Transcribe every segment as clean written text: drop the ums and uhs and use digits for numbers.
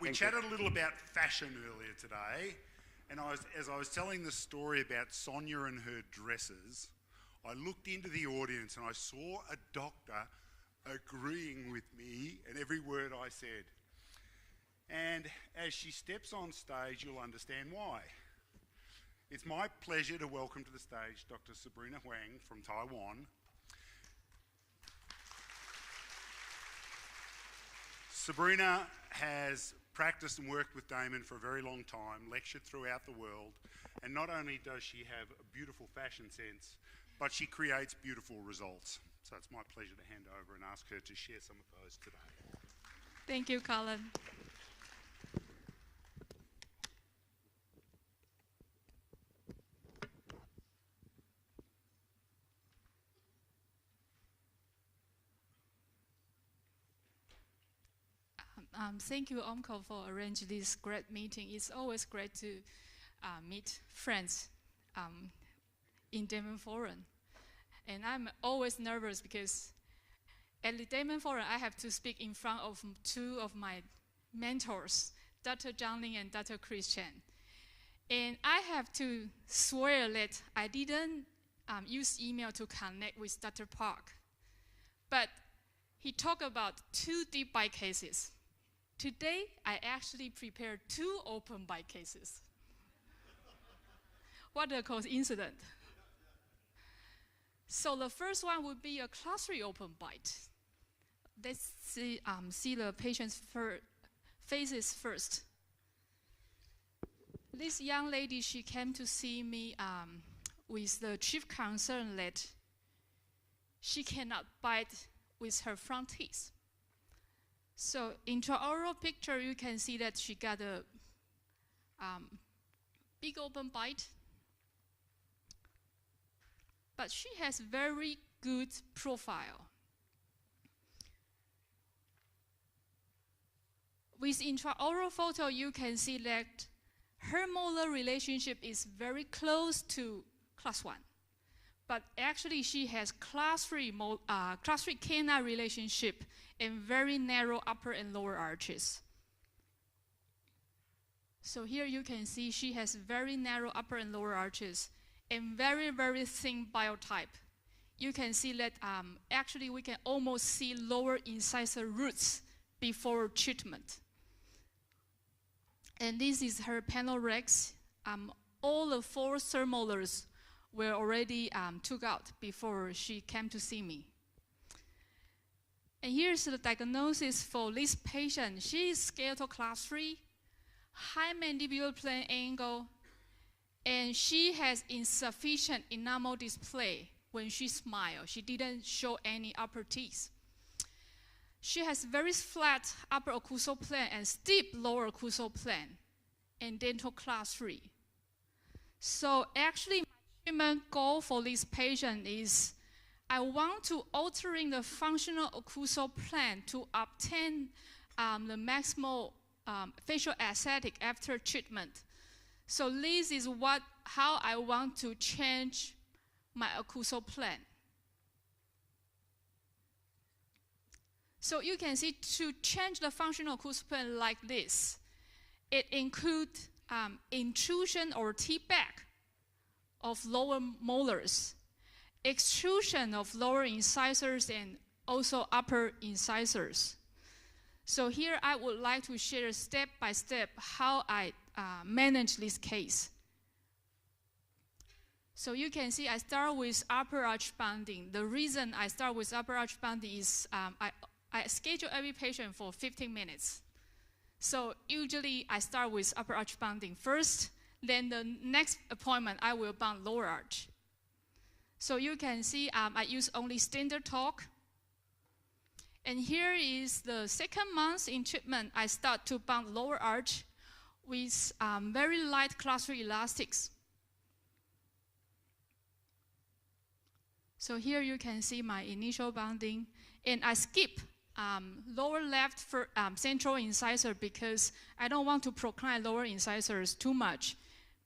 We chatted a little about fashion earlier today, and as I was telling the story about Sonia and her dresses, I looked into the audience and I saw a doctor agreeing with me and every word I said. And as she steps on stage, you'll understand why. It's my pleasure to welcome to the stage Dr. Sabrina Huang from Taiwan. Sabrina has practiced and worked with Damon for a very long time, lectured throughout the world, and not only does she have a beautiful fashion sense, but she creates beautiful results. So it's my pleasure to hand over and ask her to share some of those today. Thank you, Colin. Thank you, Omco, for arranging this great meeting. It's always great to meet friends in Damon Forum. And I'm always nervous because at the Damon Forum, I have to speak in front of two of my mentors, Dr. Zhang Ling and Dr. Chris Chen. And I have to swear that I didn't use email to connect with Dr. Park. But he talked about 2 deep bite cases. Today, I actually prepared 2 open bite cases. What a coincidence. So the first one would be a class 3 open bite. Let's see the patient's faces first. This young lady, she came to see me with the chief concern that she cannot bite with her front teeth. So intraoral picture, you can see that she got a big open bite. But she has very good profile. With intraoral photo, you can see that her molar relationship is very close to class 1. But actually, she has class 3 canine relationship and very narrow upper and lower arches. So here you can see she has very narrow upper and lower arches and very, very thin biotype. You can see that actually we can almost see lower incisor roots before treatment. And this is her panorex. All the 4 third molars were already took out before she came to see me. And here's the diagnosis for this patient. She is skeletal class 3, high mandibular plane angle, and she has insufficient enamel display when she smiles. She didn't show any upper teeth. She has very flat upper occlusal plane and steep lower occlusal plane, and dental class 3. So actually, my treatment goal for this patient is I want to altering the functional occlusal plane to obtain the maximal facial aesthetic after treatment. So this is how I want to change my occlusal plane. So you can see to change the functional occlusal plane like this, it includes intrusion or T-back of lower molars, extrusion of lower incisors and also upper incisors. So here I would like to share step by step how I manage this case. So you can see I start with upper arch bonding. The reason I start with upper arch bonding is I schedule every patient for 15 minutes. So usually I start with upper arch bonding first, then the next appointment I will bond lower arch. So you can see I use only standard torque. And here is the 2nd month in treatment. I start to bond lower arch with very light class 3 elastics. So here you can see my initial bonding. And I skip lower left for central incisor because I don't want to procline lower incisors too much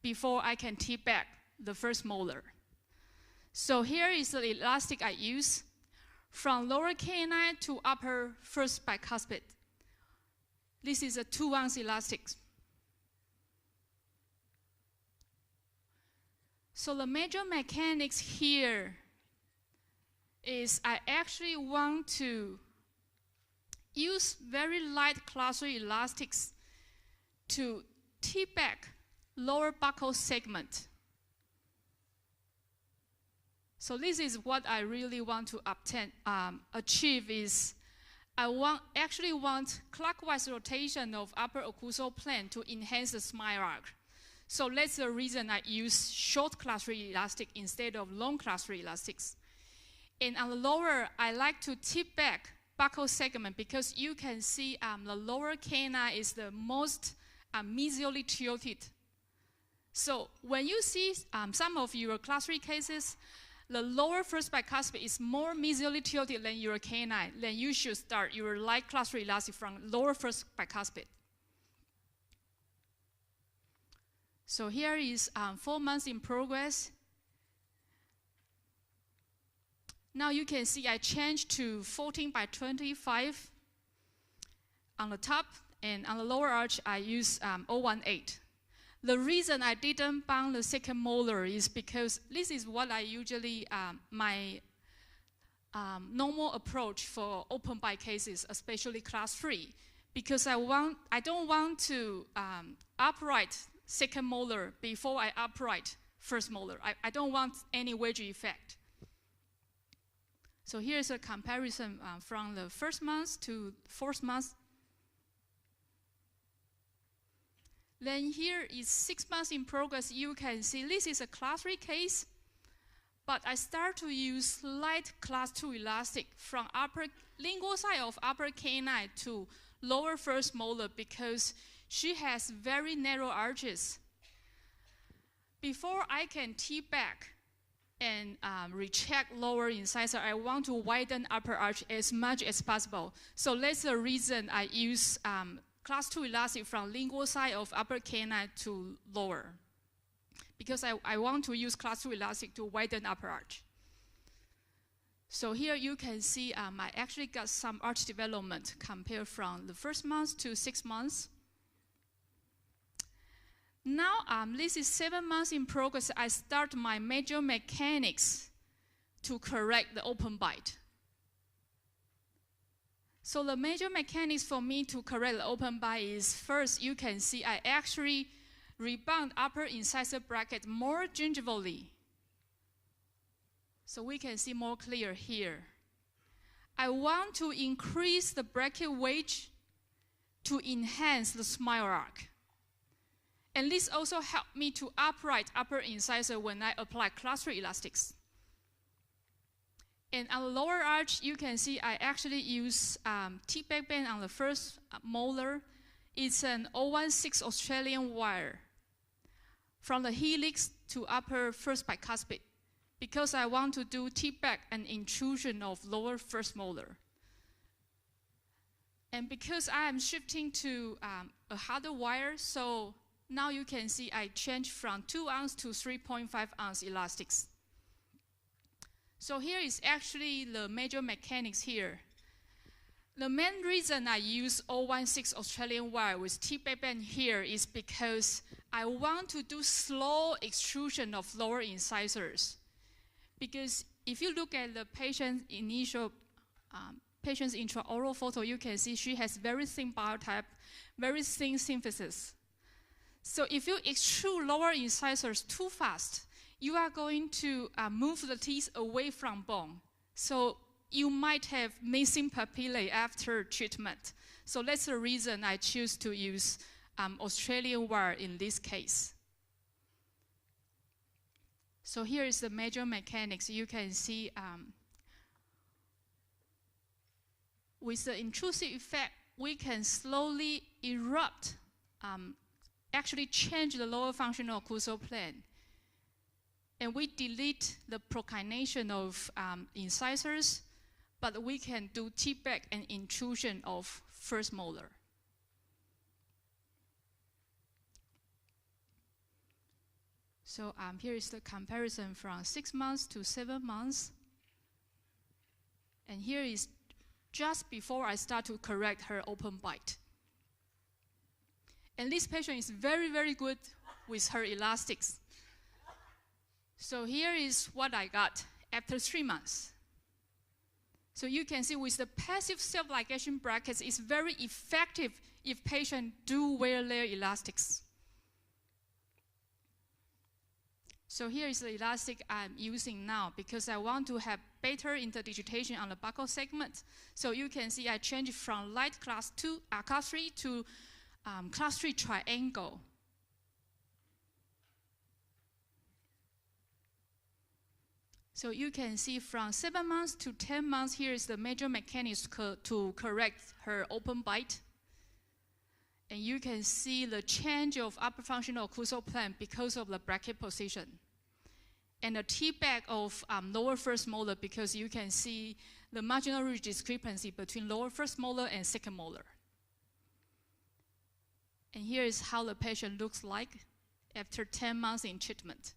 before I can tee back the first molar. So here is the elastic I use from lower canine to upper first bicuspid. This is a 2-ounce elastic. So the major mechanics here is I actually want to use very light class 3 elastics to tip back lower buccal segment. So this is what I really want to achieve is I actually want clockwise rotation of upper occlusal plane to enhance the smile arc. So that's the reason I use short class 3 elastic instead of long class 3 elastics. And on the lower, I like to tip back buccal segment because you can see the lower canine is the most mesially tilted. So when you see some of your class 3 cases, the lower first bicuspid is more mesially tilted than your canine, then you should start your light class 3 elastic from lower first bicuspid. So here is 4 months in progress. Now you can see I changed to 14/25 on the top, and on the lower arch I use 0.18. The reason I didn't bond the second molar is because this is what I usually, my normal approach for open bite cases, especially class 3, because I don't want to upright second molar before I upright first molar. I don't want any wedge effect. So here's a comparison from the first month to 4th month. Then here is 6 months in progress. You can see this is a class 3 case, but I start to use light class 2 elastic from upper lingual side of upper canine to lower first molar because she has very narrow arches. Before I can tip back and recheck lower incisor, I want to widen upper arch as much as possible. So that's the reason I use class 2 elastic from lingual side of upper canine to lower, because I want to use class 2 elastic to widen upper arch. So here you can see I actually got some arch development compared from the 1st month to 6 months. Now this is 7 months in progress. I start my major mechanics to correct the open bite. So the major mechanics for me to correct the open bite is, first, you can see I actually rebound upper incisor bracket more gingivally. So we can see more clear here. I want to increase the bracket wedge to enhance the smile arc. And this also helped me to upright upper incisor when I apply class 3 elastics. And on the lower arch, you can see I actually use tip-back band on the first molar. It's an 016 Australian wire from the helix to upper first bicuspid because I want to do tip-back and intrusion of lower first molar. And because I am shifting to a harder wire, so now you can see I changed from 2 ounce to 3.5 ounce elastics. So here is actually the major mechanics here. The main reason I use 016 Australian wire with tip-back band here is because I want to do slow extrusion of lower incisors. Because if you look at the patient's initial patient's intraoral photo, you can see she has very thin biotype, very thin symphysis. So if you extrude lower incisors too fast, you are going to move the teeth away from bone. So you might have missing papillae after treatment. So that's the reason I choose to use Australian wire in this case. So here is the major mechanics. You can see with the intrusive effect, we can slowly erupt, actually change the lower functional occlusal plane. And we delete the proclination of incisors, but we can do tip-back and intrusion of first molar. So here is the comparison from 6 months to 7 months. And here is just before I start to correct her open bite. And this patient is very, very good with her elastics. So here is what I got after 3 months. So you can see with the passive self-ligation brackets, it's very effective if patients do wear their elastics. So here is the elastic I'm using now because I want to have better interdigitation on the buccal segment. So you can see I changed from light class 3 to class 3 triangle. So you can see from 7 months to 10 months, here is the major mechanism to correct her open bite. And you can see the change of upper functional occlusal plane because of the bracket position. And the T-back of lower first molar because you can see the marginal ridge discrepancy between lower first molar and second molar. And here is how the patient looks like after 10 months in treatment.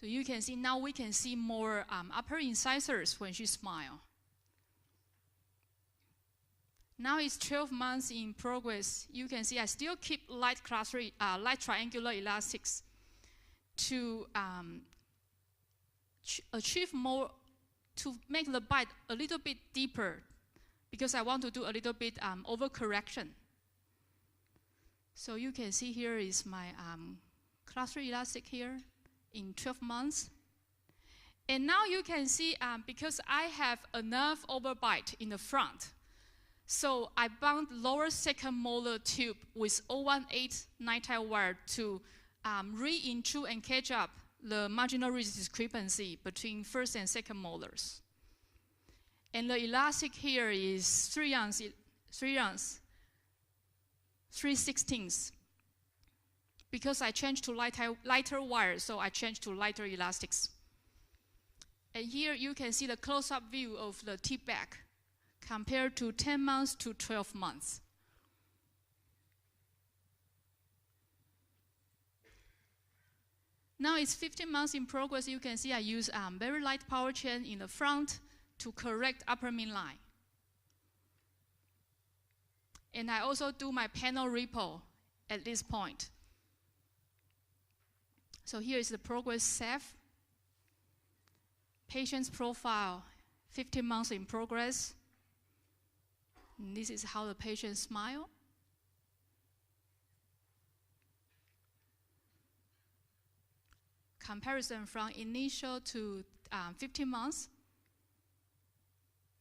So you can see now we can see more upper incisors when she smiles. Now it's 12 months in progress. You can see I still keep light triangular elastics to achieve more, to make the bite a little bit deeper because I want to do a little bit overcorrection. So you can see here is my class 3 elastic here in 12 months. And now you can see because I have enough overbite in the front, so I bound lower second molar tube with 018 nitrile wire to re-intrude and catch up the marginal ridge discrepancy between first and second molars. And the elastic here is 3 ounce, 3/16. Because I changed to lighter wire, so I changed to lighter elastics. And here you can see the close-up view of the T-back compared to 10 months to 12 months. Now it's 15 months in progress. You can see I use very light power chain in the front to correct upper midline. And I also do my panel repo at this point. So here is the progress SAF. Patient's profile, 15 months in progress. And this is how the patient smiles. Comparison from initial to 15 months.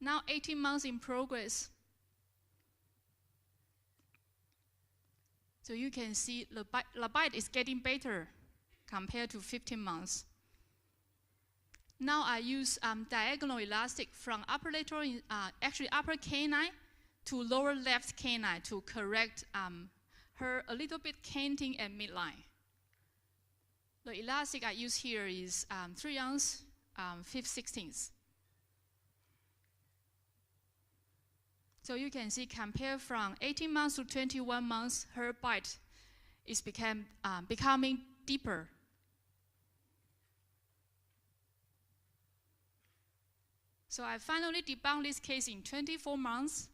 Now 18 months in progress. So you can see the bite is getting better compared to 15 months. Now I use diagonal elastic from upper lateral, upper canine to lower left canine to correct her a little bit canting at midline. The elastic I use here is 3 ounce, 5/16. So you can see compare from 18 months to 21 months, her bite is becoming deeper. So I finally debunked this case in 24 months.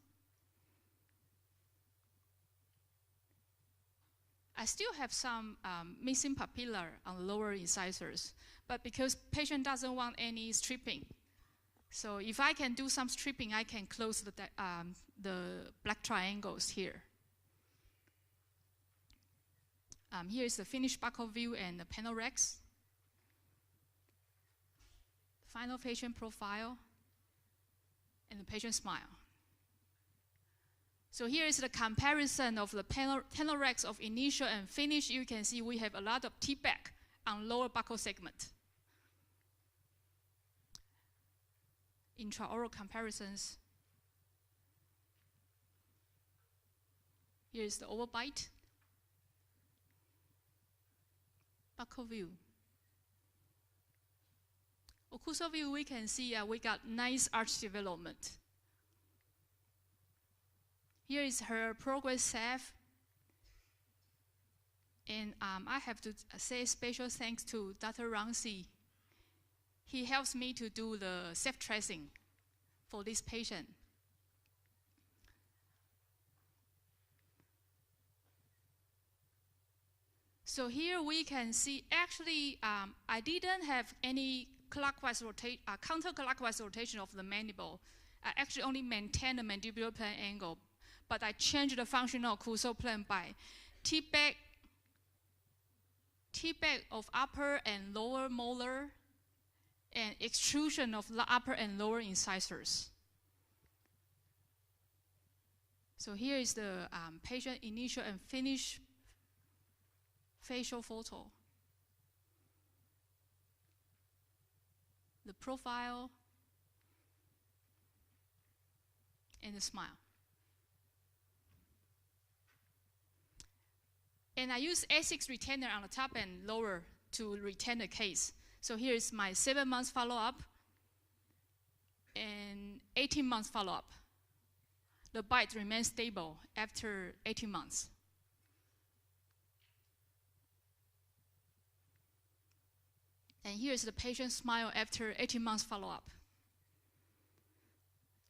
I still have some missing papilla on the lower incisors, but because patient doesn't want any stripping, so if I can do some stripping, I can close the black triangles here. Here is the finished buccal view and the panel rex. Final patient profile and the patient smile. So here is the comparison of the panel rex of initial and finish. You can see we have a lot of T-back on lower buccal segment. Intraoral comparisons. Here is the overbite. Buccal view. Occlusal view, we can see we got nice arch development. Here is her progress SAF. And I have to say special thanks to Dr. Rangsi. He helps me to do the SAF tracing for this patient. So here we can see, actually, I didn't have any counterclockwise rotation of the mandible. I actually only maintained the mandibular plane angle, but I changed the functional occlusal plane by T-back of upper and lower molar and extrusion of the upper and lower incisors. So here is the patient initial and finish facial photo. The profile and the smile. And I use A6 retainer on the top and lower to retain the case. So here is my 7 months follow-up and 18 months follow-up. The bite remains stable after 18 months. And here's the patient's smile after 18 months follow-up.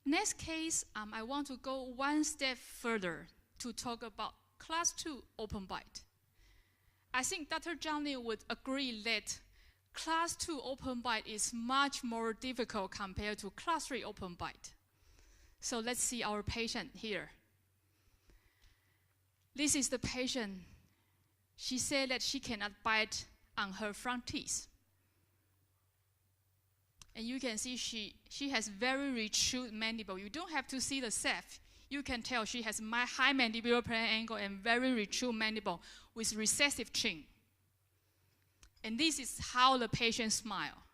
Next case, I want to go one step further to talk about Class 2 open bite. I think Dr. Johnny would agree that Class 2 open bite is much more difficult compared to Class 3 open bite. So let's see our patient here. This is the patient. She said that she cannot bite on her front teeth. And you can see she has very retrude mandible. You don't have to see the ceph. You can tell she has high mandibular plane angle and very retrude mandible with recessive chin. And this is how the patient smile.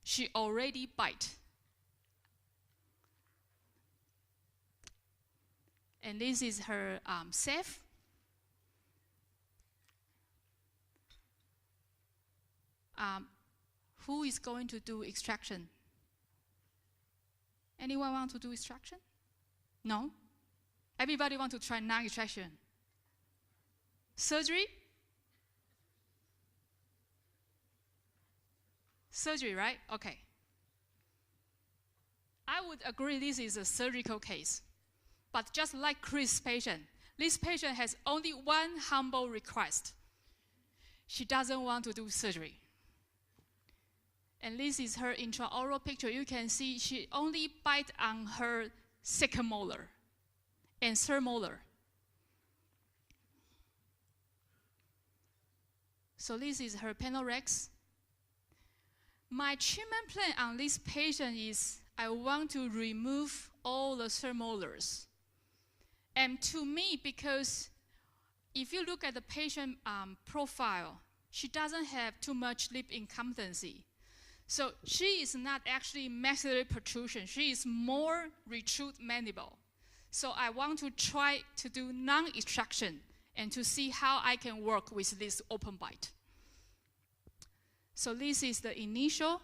She already bite. And this is her ceph. Who is going to do extraction? Anyone want to do extraction? No? Everybody want to try non-extraction? Surgery? Surgery, right? Okay. I would agree this is a surgical case. But just like Chris' patient, this patient has only one humble request. She doesn't want to do surgery. And this is her intraoral picture. You can see she only bite on her second molar and third molar. So this is her panorex. My treatment plan on this patient is I want to remove all the third molars. And to me, because if you look at the patient profile, she doesn't have too much lip incompetency. So she is not actually maxillary protrusion. She is more retrude mandible. So I want to try to do non-extraction and to see how I can work with this open bite. So this is the initial.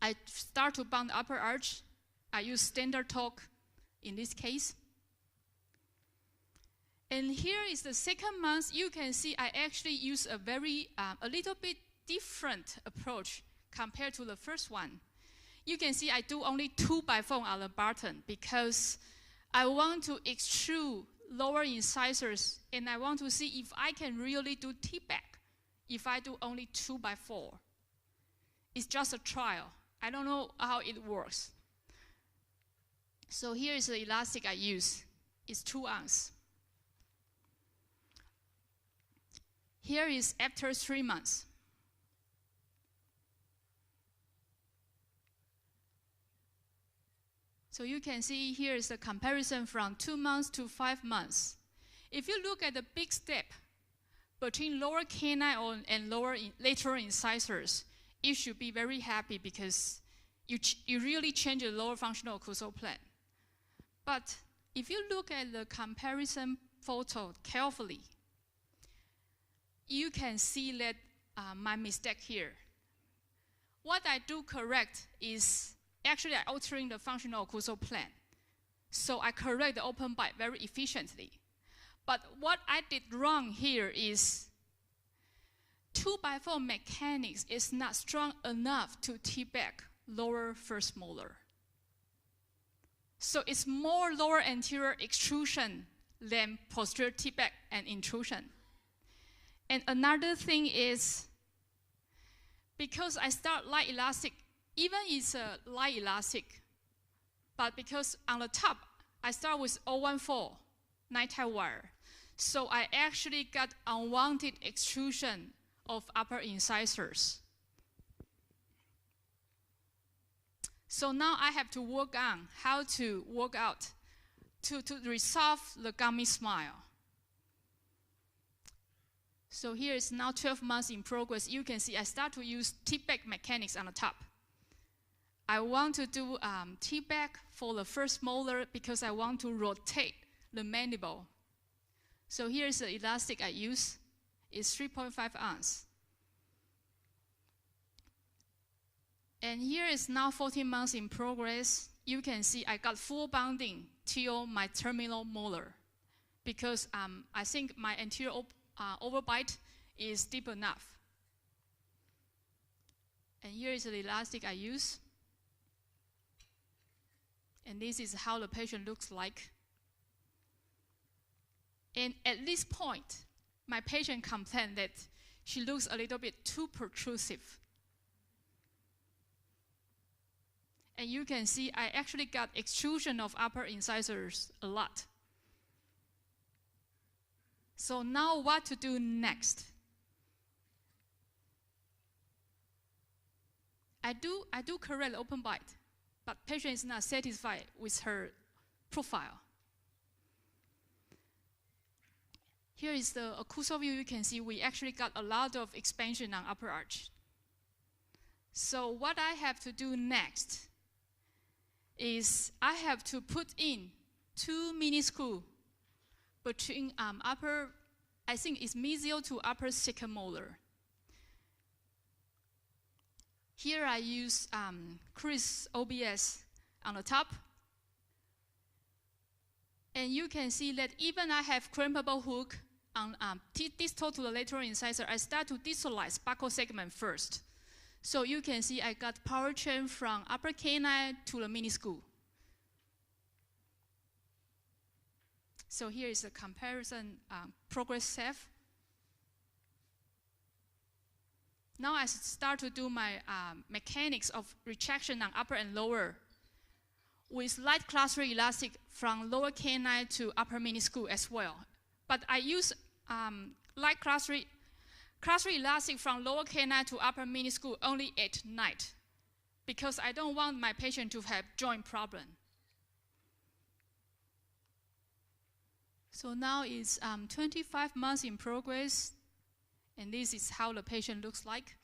I start to bond the upper arch. I use standard torque in this case. And here is the second month. You can see I actually use a little bit different approach compared to the first one. You can see I do only 2x4 on the bottom because I want to extrude lower incisors and I want to see if I can really do T-back if I do only 2x4. It's just a trial. I don't know how it works. So here is the elastic I use. It's 2 ounces. Here is after 3 months. So you can see here is the comparison from 2 months to 5 months. If you look at the big step between lower canine and lower lateral incisors, you should be very happy because you really change the lower functional occlusal plane. But if you look at the comparison photo carefully, you can see that my mistake here. What I do correct is actually I'm altering the functional occlusal plane. So I correct the open bite very efficiently. But what I did wrong here is 2x4 mechanics is not strong enough to T-back lower first molar. So it's more lower anterior extrusion than posterior T-back and intrusion. And another thing is, because I start light elastic, even it's a light elastic, but because on the top, I start with 014 night-tie wire. So I actually got unwanted extrusion of upper incisors. So now I have to work on how to work out to resolve the gummy smile. So here is now 12 months in progress. You can see I start to use T-back mechanics on the top. I want to do T-back for the first molar because I want to rotate the mandible. So here's the elastic I use. It's 3.5 ounce. And here is now 14 months in progress. You can see I got full bonding till my terminal molar because I think my anterior overbite is deep enough. And here is the elastic I use. And this is how the patient looks like. And at this point, my patient complained that she looks a little bit too protrusive. And you can see I actually got extrusion of upper incisors a lot. So now what to do next? I do correct open bite, but patient is not satisfied with her profile. Here is the occlusal view. You can see we actually got a lot of expansion on upper arch. So what I have to do next is I have to put in 2 mini screws between upper, I think it's mesial to upper second molar. Here I use Chris OBS on the top. And you can see that even I have crimpable hook on distal to the lateral incisor, I start to distalize buccal segment first. So you can see I got power chain from upper canine to the minuscule. So here is the comparison progress safe. Now I start to do my mechanics of retraction on upper and lower with light class 3 elastic from lower canine to upper minuscule as well. But I use light class 3 elastic from lower canine to upper minuscule only at night because I don't want my patient to have joint problem. So now it's 25 months in progress, and this is how the patient looks like.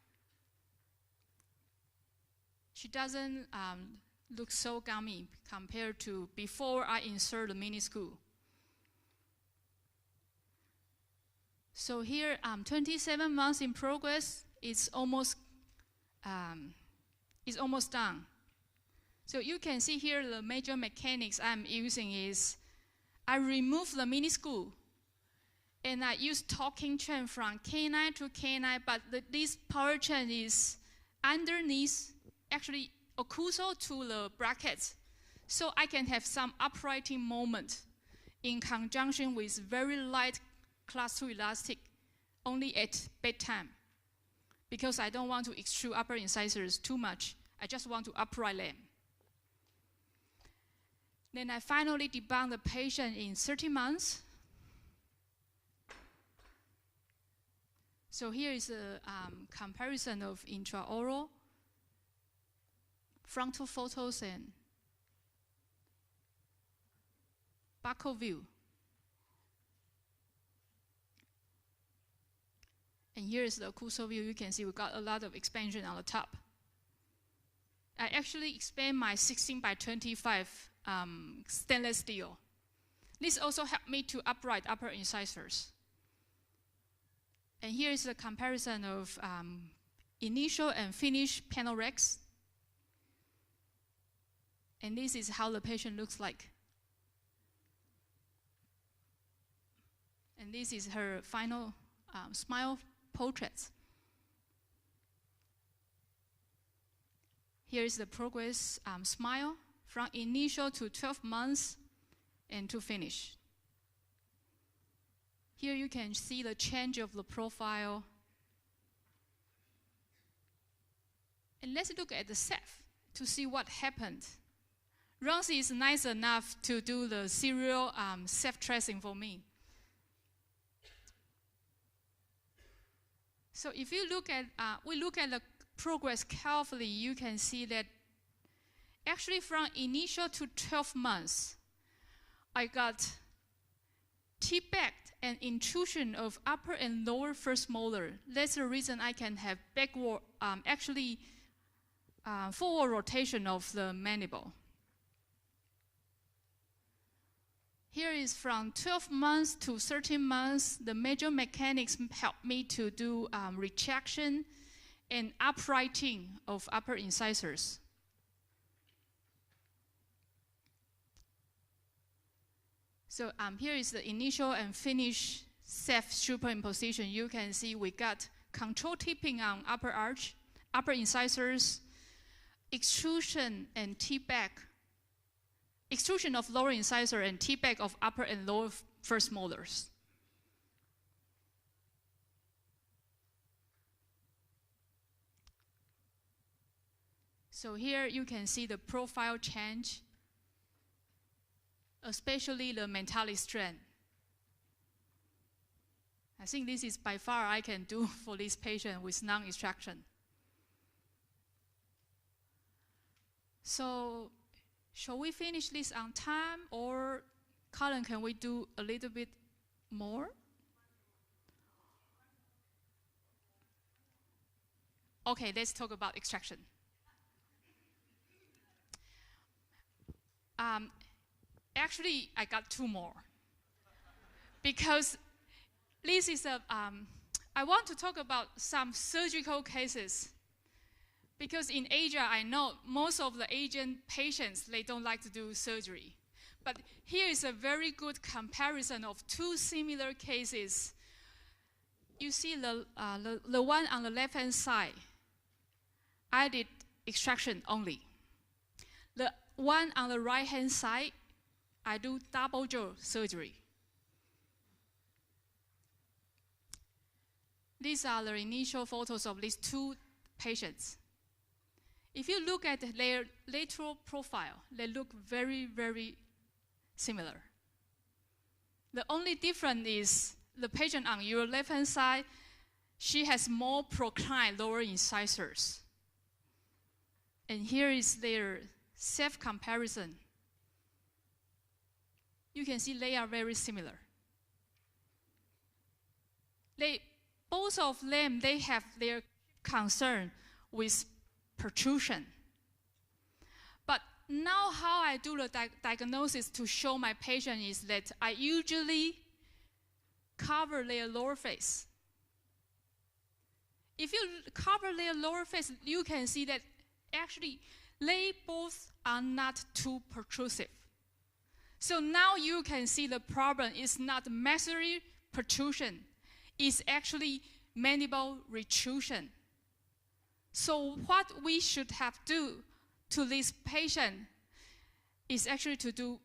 She doesn't look so gummy compared to before I insert the minuscule. So here, 27 months in progress. It's almost done. So you can see here the major mechanics I'm using is I remove the minuscule and I use talking chain from canine to canine, but this power chain is underneath, actually occlusal to the brackets. So I can have some uprighting moment in conjunction with very light class 2 elastic only at bedtime because I don't want to extrude upper incisors too much. I just want to upright them. Then I finally debunk the patient in 30 months. So here is a comparison of intraoral, frontal photos, and buccal view. And here is the occlusal view. You can see we got a lot of expansion on the top. I actually expand my 16x25 stainless steel. This also helped me to upright upper incisors. And here is the comparison of initial and finished panorex. And this is how the patient looks like. And this is her final smile portrait. Here is the progress smile from initial to 12 months and to finish. Here you can see the change of the profile. And let's look at the Ceph to see what happened. Ronsi is nice enough to do the serial Ceph tracing for me. So if you look at, we look at the progress carefully, you can see that actually from initial to 12 months, I got T-back and intrusion of upper and lower first molar. That's the reason I can have backward, forward rotation of the mandible. Here is from 12 months to 13 months. The major mechanics helped me to do retraction and uprighting of upper incisors. So here is the initial and finish Ceph superimposition. You can see we got control tipping on upper arch, upper incisors, extrusion and T-back, extrusion of lower incisor and T-back of upper and lower first molars. So here you can see the profile change, especially the mentalis strand. I think this is by far I can do for this patient with non-extraction. So, shall we finish this on time, or Colin, can we do a little bit more? Okay, let's talk about extraction. Actually, I got two more. Because this is I want to talk about some surgical cases. Because in Asia, I know most of the Asian patients, they don't like to do surgery. But here is a very good comparison of two similar cases. You see the one on the left-hand side, I did extraction only. The one on the right-hand side, I do double jaw surgery. These are the initial photos of these two patients. If you look at their lateral profile, they look very, very similar. The only difference is the patient on your left-hand side, she has more proclined lower incisors. And here is their Ceph comparison. You can see they are very similar. Both of them, they have their concern with protrusion. But now how I do the diagnosis to show my patient is that I usually cover their lower face. If you cover their lower face, you can see that actually they both are not too protrusive. So now you can see the problem is not maxillary protrusion, it's actually mandible retrusion. So what we should have do to this patient is actually to do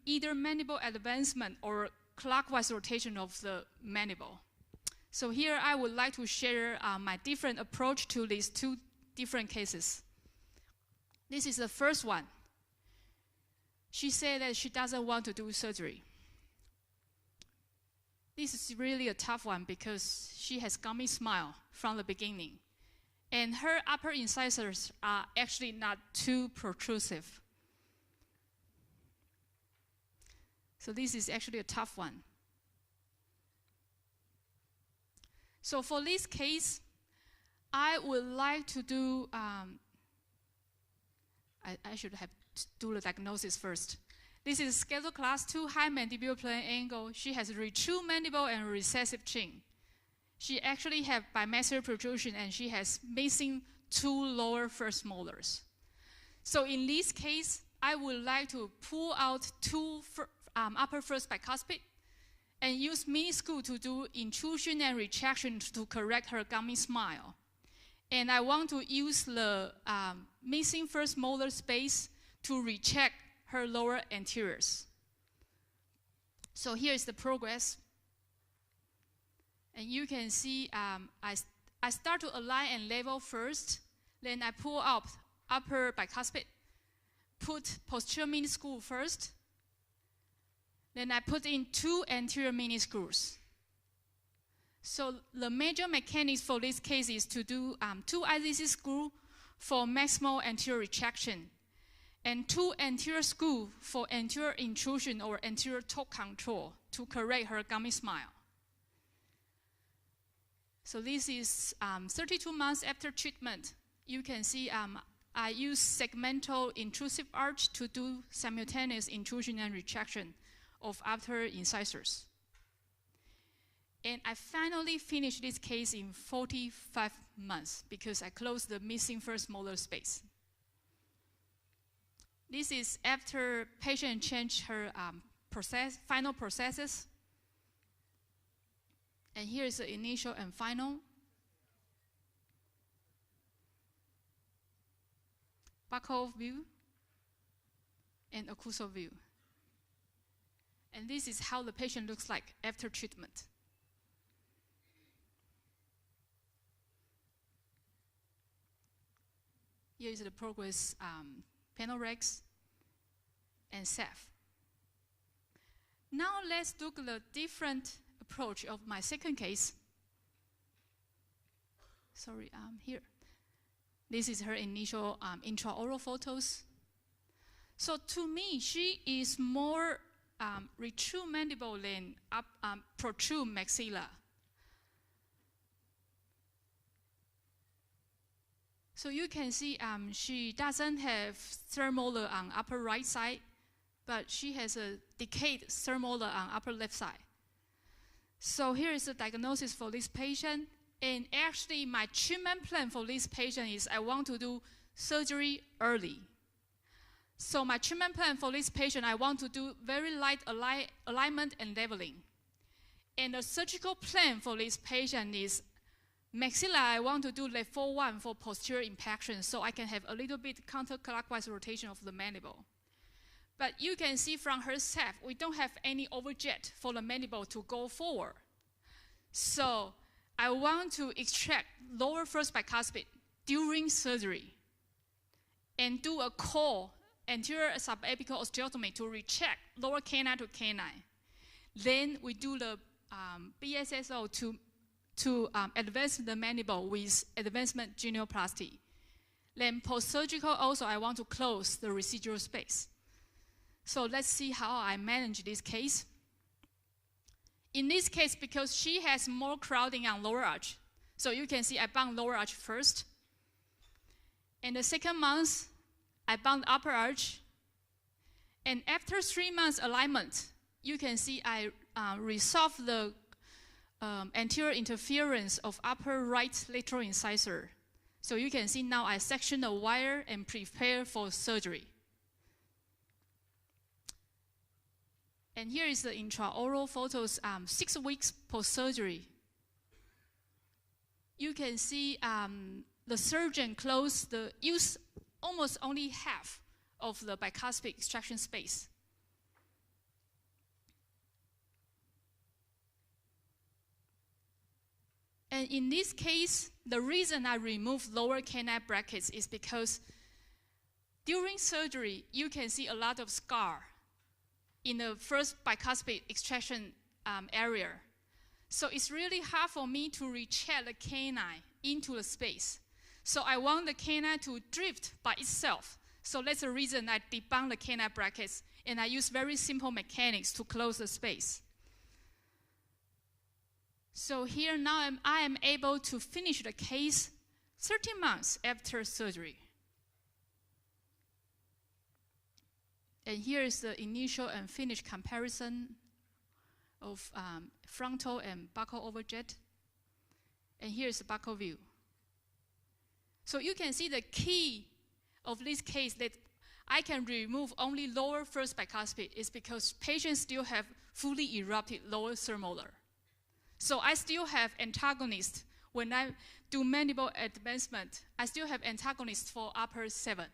either mandible advancement or clockwise rotation of the mandible. So here I would like to share my different approach to these two different cases. This is the first one. She said that she doesn't want to do surgery. This is really a tough one because she has gummy smile from the beginning. And her upper incisors are actually not too protrusive. So this is actually a tough one. So for this case, I would like to do, I should have to do the diagnosis first. This is schedule class 2 high mandibular plane angle. She has retrude mandible and recessive chin. She actually has bimaxillary protrusion and she has missing 2 lower first molars. So in this case, I would like to pull out 2 upper first bicuspid and use minuscule to do intrusion and retraction to correct her gummy smile. And I want to use the missing first molar space to recheck her lower anteriors. So here is the progress. And you can see I start to align and level first. Then I pull up upper bicuspid, put posterior mini screw first. Then I put in 2 anterior mini screws. So the major mechanics for this case is to do 2 ICC screws for maximal anterior retraction and 2 anterior screws for anterior intrusion or anterior torque control to correct her gummy smile. So this is 32 months after treatment. You can see I use segmental intrusive arch to do simultaneous intrusion and retraction of upper incisors. And I finally finished this case in 45 months because I closed the missing first molar space. This is after patient changed her final processes. And here is the initial and final. Buccal view and occlusal view. And this is how the patient looks like after treatment. Here is the progress Panorex and SAF. Now let's look at the different approach of my second case. Sorry, here. This is her initial intraoral photos. So to me, she is more retrude mandible than protrude maxilla. So you can see she doesn't have third molar on upper right side, but she has a decayed third molar on upper left side. So here is the diagnosis for this patient. And actually, my treatment plan for this patient is I want to do surgery early. So my treatment plan for this patient, I want to do very light alignment and leveling. And the surgical plan for this patient is maxilla, I want to do level 1 for posterior impaction so I can have a little bit counterclockwise rotation of the mandible. But you can see from her SAF, we don't have any overjet for the mandible to go forward. So I want to extract lower first bicuspid during surgery and do a core anterior subapical osteotomy to recheck lower canine to canine. Then we do the BSSO to advance the mandible with advancement genioplasty. Then post-surgical also I want to close the residual space. So let's see how I manage this case. In this case, because she has more crowding on lower arch, so you can see I bound lower arch first. In the second month, I bound upper arch. And after 3 months alignment, you can see I resolved the anterior interference of upper right lateral incisor. So you can see now I section the wire and prepare for surgery. And here is the intraoral photos 6 weeks post-surgery. You can see the surgeon use almost only half of the bicuspid extraction space. And in this case, the reason I removed lower canine brackets is because during surgery, you can see a lot of scar in the first bicuspid extraction area. So it's really hard for me to recheck the canine into the space. So I want the canine to drift by itself. So that's the reason I debunk the canine brackets and I use very simple mechanics to close the space. So here now I am able to finish the case 13 months after surgery. And here is the initial and finished comparison of frontal and buccal overjet. And here's the buccal view. So you can see the key of this case that I can remove only lower first bicuspid is because patients still have fully erupted lower third molar. So I still have antagonist when I do mandible advancement. I still have antagonist for upper 7.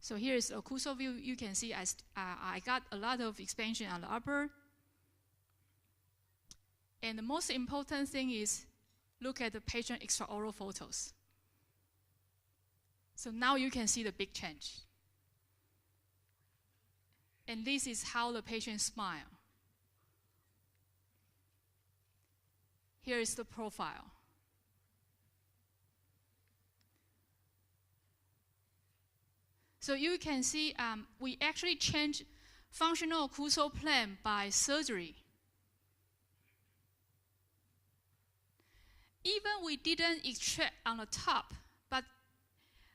So here is the occlusal view. You can see I got a lot of expansion on the upper. And the most important thing is look at the patient extraoral photos. So now you can see the big change. And this is how the patient smile. Here is the profile. So you can see we actually changed functional occlusal plane by surgery. Even we didn't extract on the top, but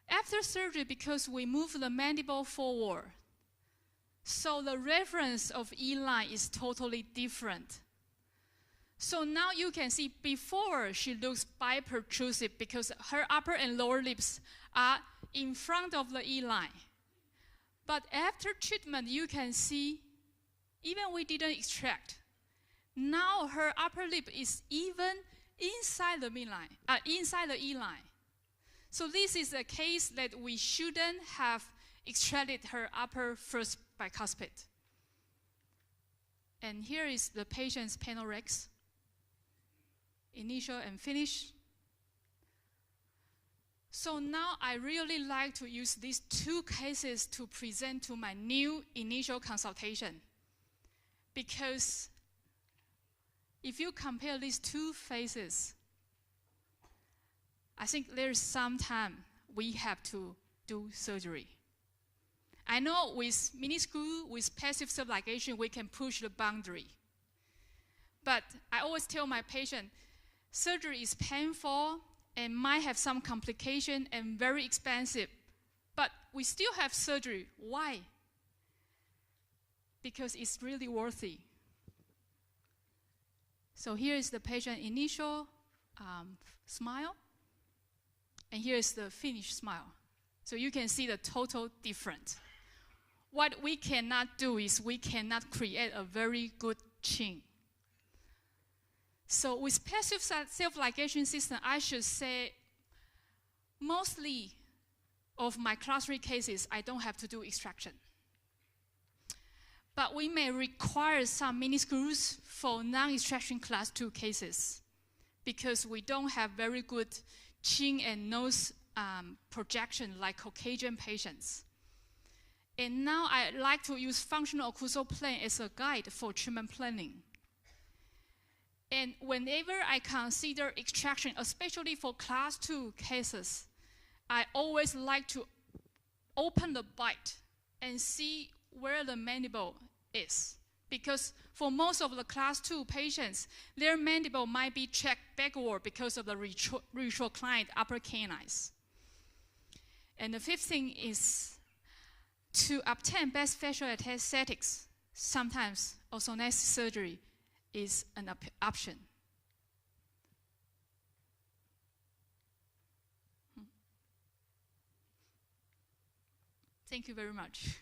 after surgery, because we moved the mandible forward, so the reference of E-line is totally different. So now you can see before she looks biprotrusive because her upper and lower lips are in front of the E-line. But after treatment, you can see, even we didn't extract, now her upper lip is even inside the midline, inside the E-line. So this is a case that we shouldn't have extracted her upper first bicuspid. And here is the patient's panorex, initial and finish. So now I really like to use these two cases to present to my new initial consultation. Because if you compare these two phases, I think there's some time we have to do surgery. I know with mini screw, with passive subligation, we can push the boundary. But I always tell my patient, surgery is painful and might have some complication and very expensive. But we still have surgery. Why? Because it's really worthy. So here is the patient initial smile, and here is the finished smile. So you can see the total difference. What we cannot do is we cannot create a very good chin. So with passive self-ligation system, I should say mostly of my class 3 cases, I don't have to do extraction. But we may require some mini screws for non-extraction class 2 cases because we don't have very good chin and nose projection like Caucasian patients. And now I like to use functional occlusal plane as a guide for treatment planning. And whenever I consider extraction, especially for class 2 cases, I always like to open the bite and see where the mandible is. Because for most of the class 2 patients, their mandible might be checked backward because of the retroclined upper canines. And the fifth thing is to obtain best facial aesthetics. Sometimes orthodontic surgery is an option. Thank you very much.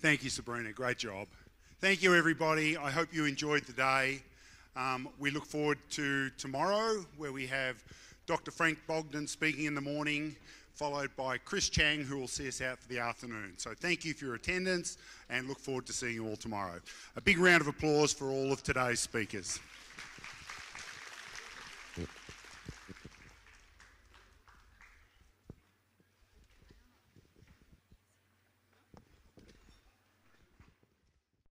Thank you, Sabrina. Great job. Thank you, everybody. I hope you enjoyed the day. We look forward to tomorrow, where we have Dr. Frank Bogdan speaking in the morning, followed by Chris Chang, who will see us out for the afternoon. So thank you for your attendance, and look forward to seeing you all tomorrow. A big round of applause for all of today's speakers.